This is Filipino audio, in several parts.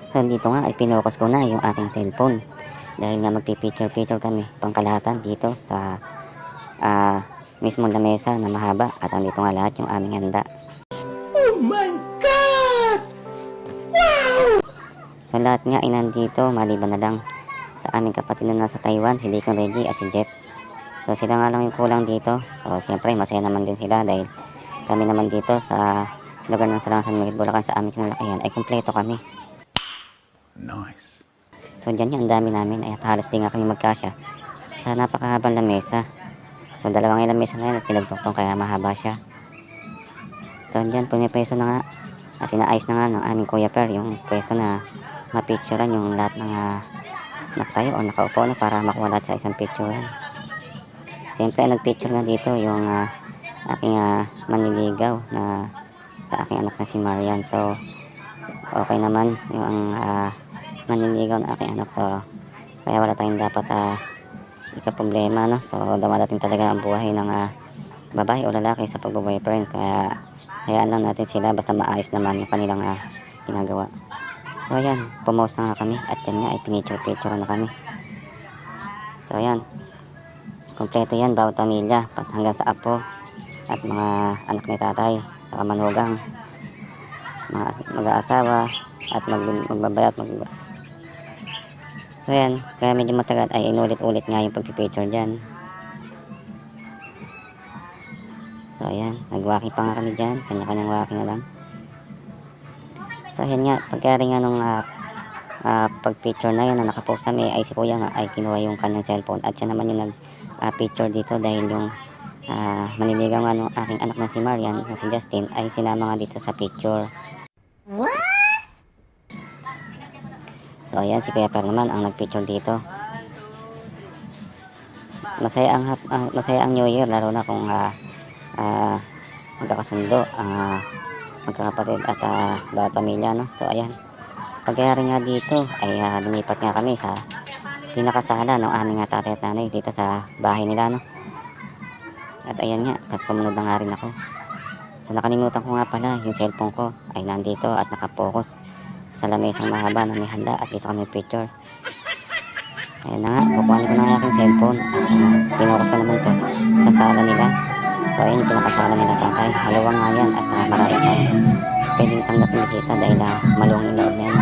So dito nga ay pinokus ko na yung aking cellphone dahil nga magpipicture-picture kami pangkalahatan dito sa mismo lamesa na mahaba at andito nga lahat yung aming handa. Oh my God! Wow! So lahat nga ay nandito maliban na lang sa aming kapatid na nasa Taiwan, si Deacon Reggie at si Jeff. So sila nga lang yung kulang dito. So siyempre masaya naman din sila dahil kami naman dito sa lugar ng Salansan, Magid, Bulacan sa aming kinalakihan ay kumpleto kami. Nice. So dyan nga ang dami namin ay halos di nga kami magkasya sa napakahabang lamesa. So dalawang ilang mesa na yun at pinagtuktong kaya mahaba siya. So dyan pumipreso na nga at inaayos na nga ng aming Kuya Per yung pwesto na mapicturean yung lahat ng nakatayo o nakaupo na para makuha lahat sa isang picturean. Siyempre nagpicture nga dito yung aking manliligaw na sa aking anak na si Marian. So okay naman yung manliligaw na aking anak, so kaya wala tayong dapat ikaproblema, no? So dumadating talaga ang buhay ng babae o lalaki sa pagbo-boyfriend, kaya hayaan lang natin sila basta maayos naman yung kanilang ginagawa. So ayan, pumost na nga kami at yan nga ay pinicture-picture na kami. So ayan, kompleto yan, bawat pamilya hanggang sa apo at mga anak ni tatay, saka manugang, mga mag-aasawa at magbabayat. So yan, kaya medyo matagal ay inulit-ulit nga yung pagpipicture dyan. So ayan, nagwaki pa nga kami dyan, kanya-kanyang waki na lang. So ayan nga, pagkari nga nung pagpicture na yun na nakapost kami ay si kuya nga ay kinuha yung kanyang cellphone at siya naman yung nag-picture dito dahil yung maniligaw nga nung aking anak na si Marian na si Justin ay sinama nga dito sa picture. So ayan, si Kuya Per naman ang nagpicture dito. Masaya ang New Year, lalo na kung magkakasundo ang magkakapatid at bawat pamilya, no? So ayan, pagkayari nga dito ay lumipat nga kami sa pinakasala ng aming tatay at nanay dito sa bahay nila, no? At ayan nga, sumunod na nga rin ako. So nakalimutan ko nga pala yung cellphone ko ay nandito at nakapokus sa lamesang mahaba na may handa at dito kami picture. Ayan na nga, kukuhanin ko na ang aking cellphone at pinokus ko naman to sa sala nila. So ayun yung pinakasala nila tatay, halawang nga yan at marami pang pwedeng tanggap ng bisita dahil maluwang yung loob na yan.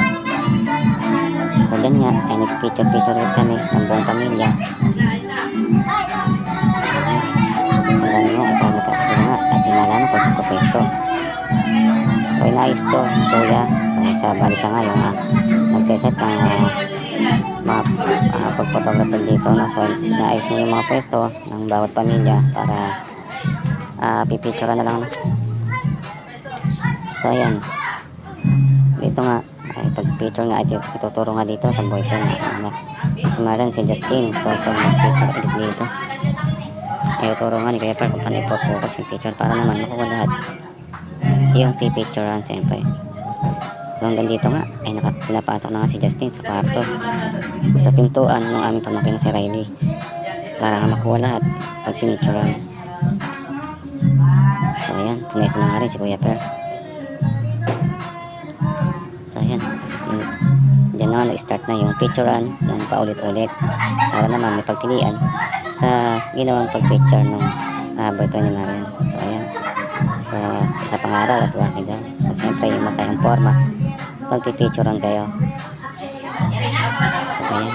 So dyan nga ay nagpicture ulit kami ng buong pamilya. So dyan nga ay parang nagkakasala nga at inalaman ko sa pwesto. So inayos to kuya. So bali siya nga yung nagseset ng mga pag-photographer dito, no? So naayos niya yung mga pwesto ng bawat pamilya para pipicture na lang, no? So ayan, dito nga ay pag-picture nga ay ituturo nga dito sa boyfriend si Marian, si Justin. So mag-picture ulit dito ay ituro nga ni Kuya Per kung paano ipopocus yung picture para naman makuha lahat yung pipicturean siyempre. So hanggang dito nga ay pinapasok na nga si Justin sa kwarto sa pintuan ng aming pamangkin na si Riley para nga makuha lahat pag pinicturean. So ayan, pumesa na nga rin si Kuya Per. So ayan, dyan na nga nag-start na yung picturean ng paulit-ulit para naman may pagpilian sa ginawang pag-picture ng boyfriend ni Marian. So ayan, sa isa pang araw at waki daw. So siyempre yung masayang forma pagpipicturean kayo. So ayan,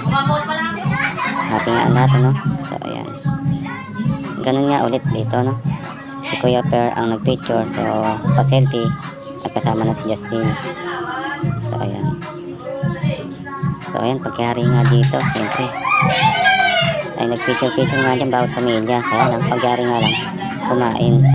happy nga natin, no? So ayan, ganun nga ulit dito, no? Si Kuya Per ang nagpicture, so pa-selfie at kasama na si Justin. So ayan, pagkayari nga dito siyempre ay nagpicture nga dyan bawat pamilya, kaya lang pagyari nga lang kumain.